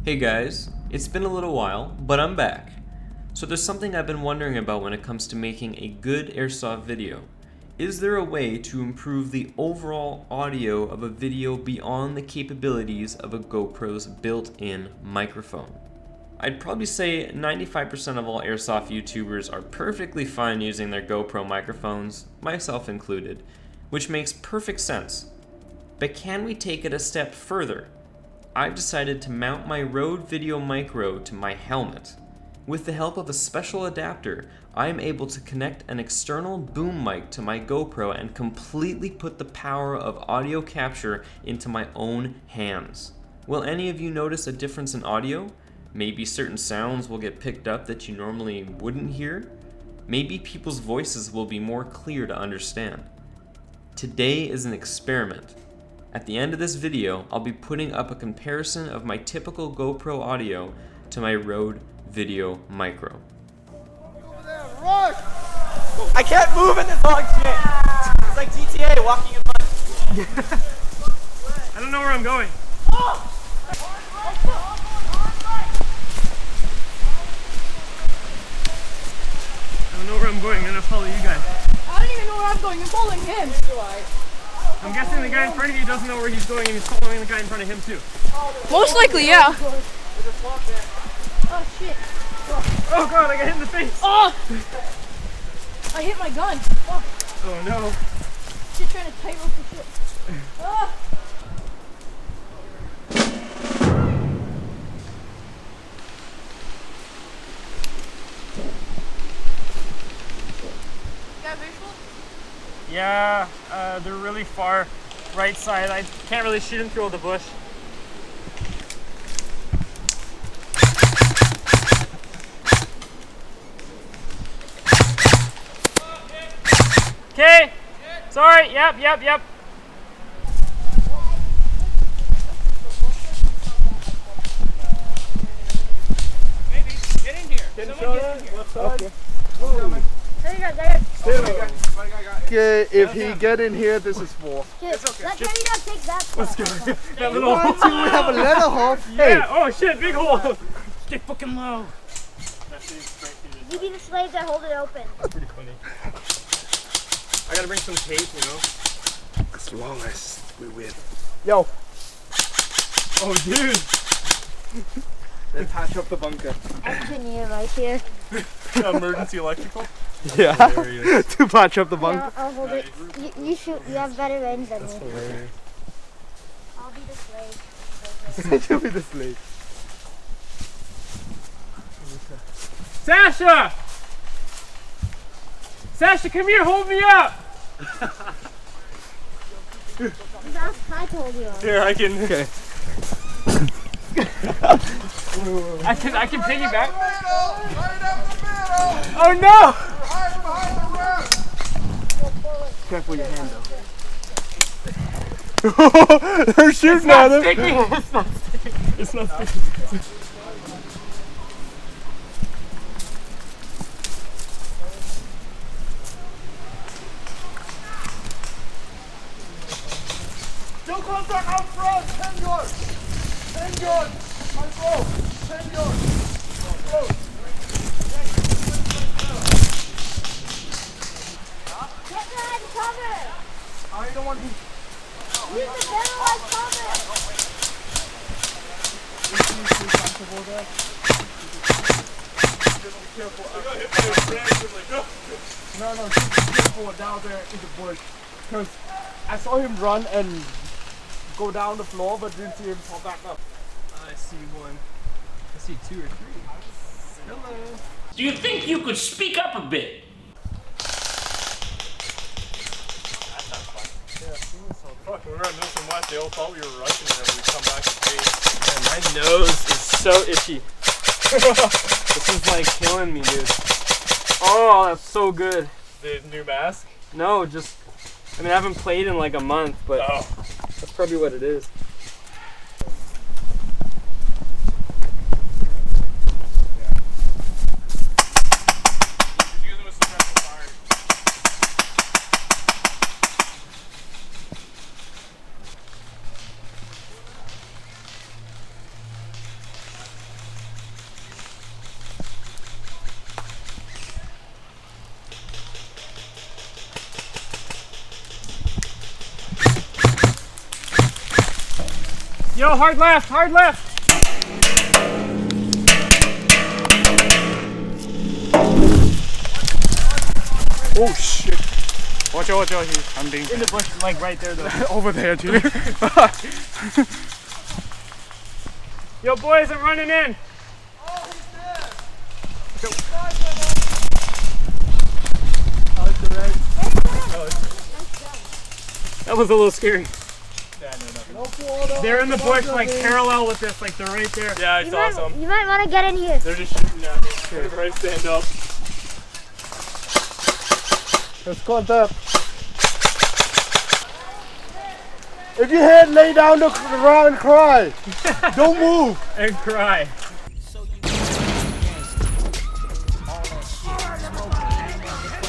Hey guys, it's been a little while, but I'm back. So there's something I've been wondering about when it comes to making a good Airsoft video. Is there a way to improve the overall audio of a video beyond the capabilities of a GoPro's built-in microphone? I'd probably say 95% of all Airsoft YouTubers are perfectly fine using their GoPro microphones, myself included, which makes perfect sense. But can we take it a step further? I've decided to mount my Rode VideoMicro to my helmet. With the help of a special adapter, I am able to connect an external boom mic to my GoPro and completely put the power of audio capture into my own hands. Will any of you notice a difference in audio? Maybe certain sounds will get picked up that you normally wouldn't hear? Maybe people's voices will be more clear to understand. Today is an experiment. At the end of this video, I'll be putting up a comparison of my typical GoPro audio to my Rode VideoMicro. Over there, rush! I can't move in this dog shit! It's like GTA, walking in mud. I don't know where I'm going. I don't know where I'm going. I'm gonna follow you guys. I don't even know where I'm going. I'm following him. I'm guessing the guy in front of you doesn't know where he's going and he's following the guy in front of him too. Most likely, yeah. Oh shit. Oh god, I got hit in the face. Oh! I hit my gun. Oh, Oh no. shit, trying to tightrope the shit. Oh. Got visual? Yeah, they're really far right side. I can't really shoot him through the bush. Okay. Sorry. Yep. Maybe. Get in here. Someone get in here. Left side. There you go, there. If he get in here, this is war. Let Terry not take that spot. Let's go. That little hole. We have a leather half. Yeah. Oh shit, big hole. Stay fucking low. You be the slaves that hold it open. That's pretty funny. I gotta bring some tape, you know. As long as we win. Yo. Oh dude. Then patch up the bunker. Engineer right here. Emergency electrical. Yeah. To patch up the bunker. I'll hold it. You shoot. You have better range than me. Hilarious. I'll be the slave. You'll be the slave. Sasha! Sasha, come here, hold me up! I told you. Here, I can. Okay. I can piggyback. Oh no! Careful your hand though. They're shooting at him. It's not sticking. It's not sticking. Still contact out front. 10 yards. 10 yards. My bro. 10 yards. Bro. Get behind cover. I don't want to. Use the barrel as cover. No, just be careful down there in the bush. Because I saw him run and go down the floor, but didn't see him fall back up. I see one. I see two or three. Hello. Do you think you could speak up a bit? Fuck, when we were at Milton West, they all thought we were Russian and then we come back to base. Man, my nose is so itchy. This is like killing me, dude. Oh, that's so good. The new mask? No, just, I mean, I haven't played in like a month, but that's probably what it is. go, hard left, hard left. Oh shit. Watch out, I'm being In the bush, like right there though. over there, dude. Yo, boys, I'm running in. Oh, he's dead. That was a little scary. No water. They're in the bush, like parallel with this, like they're right there. Yeah, I saw some. You might want to get in here. They're just shooting at me. Right, stand up. Let's contact. If you hit, lay down the ground and cry. Don't move. And cry.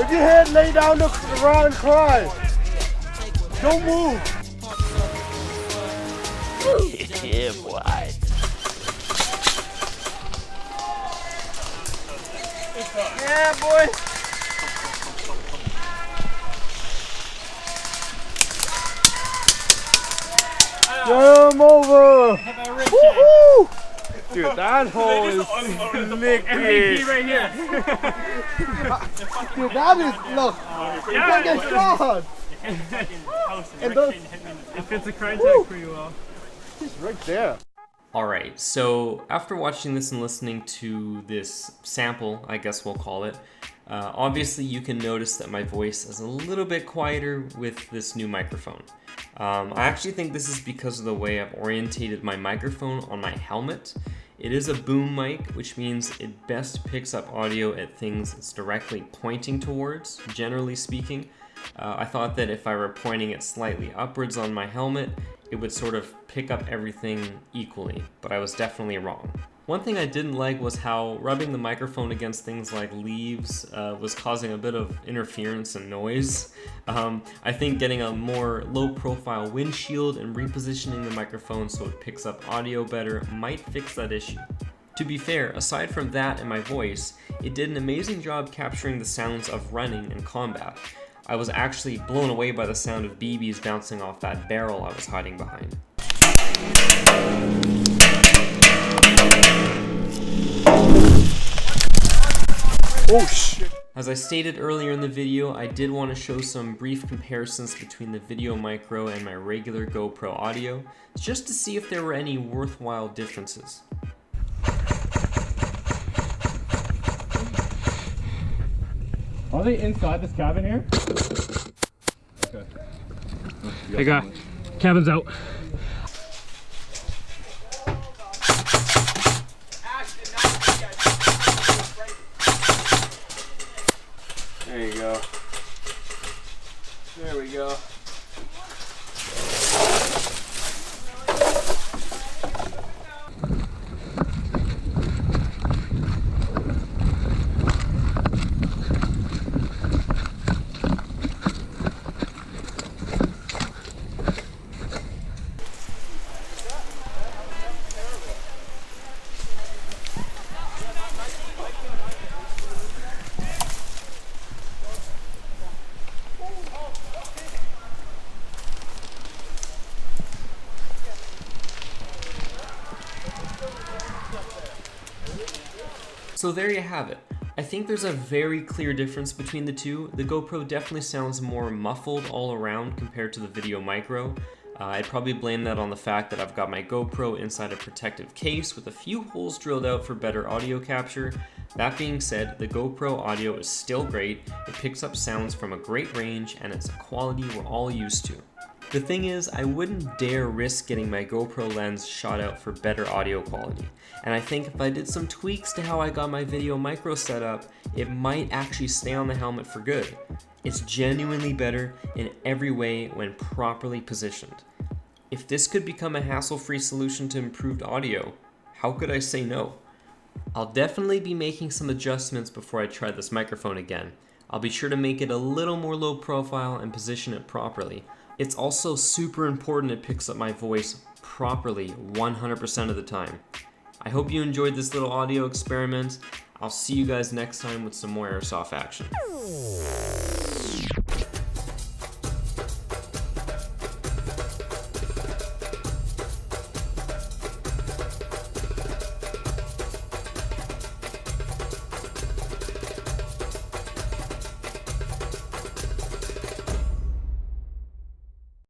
If you hit, lay down the ground and cry. Don't move. Yeah, boy. Yeah, boy. Game over. Woohoo! Dude, that hole is licky. MVP right here. Dude, that is, look, you can't get shot. And those, It fits the crime tag pretty well. he's right there. Alright, so after watching this and listening to this sample, I guess we'll call it, obviously you can notice that my voice is a little bit quieter with this new microphone. I actually think this is because of the way I've orientated my microphone on my helmet. It is a boom mic, which means it best picks up audio at things it's directly pointing towards, generally speaking. I thought that if I were pointing it slightly upwards on my helmet, it would sort of pick up everything equally, but I was definitely wrong. One thing I didn't like was how rubbing the microphone against things like leaves was causing a bit of interference and noise. I think getting a more low-profile windshield and repositioning the microphone so it picks up audio better might fix that issue. To be fair, aside from that and my voice, it did an amazing job capturing the sounds of running and combat. I was actually blown away by the sound of BBs bouncing off that barrel I was hiding behind. Oh shit. As I stated earlier in the video, I did want to show some brief comparisons between the VideoMicro and my regular GoPro audio, just to see if there were any worthwhile differences. Are they inside this cabin here? Okay. Hey guy, cabin's out. There you go. There we go. So there you have it. I think there's a very clear difference between the two. The GoPro definitely sounds more muffled all around compared to the VideoMicro. I'd probably blame that on the fact that I've got my GoPro inside a protective case with a few holes drilled out for better audio capture. That being said, the GoPro audio is still great. It picks up sounds from a great range and it's a quality we're all used to. The thing is, I wouldn't dare risk getting my GoPro lens shot out for better audio quality. And I think if I did some tweaks to how I got my VideoMicro set up, it might actually stay on the helmet for good. It's genuinely better in every way when properly positioned. If this could become a hassle-free solution to improved audio, how could I say no? I'll definitely be making some adjustments before I try this microphone again. I'll be sure to make it a little more low profile and position it properly. It's also super important it picks up my voice properly 100% of the time. I hope you enjoyed this little audio experiment. I'll see you guys next time with some more Airsoft action.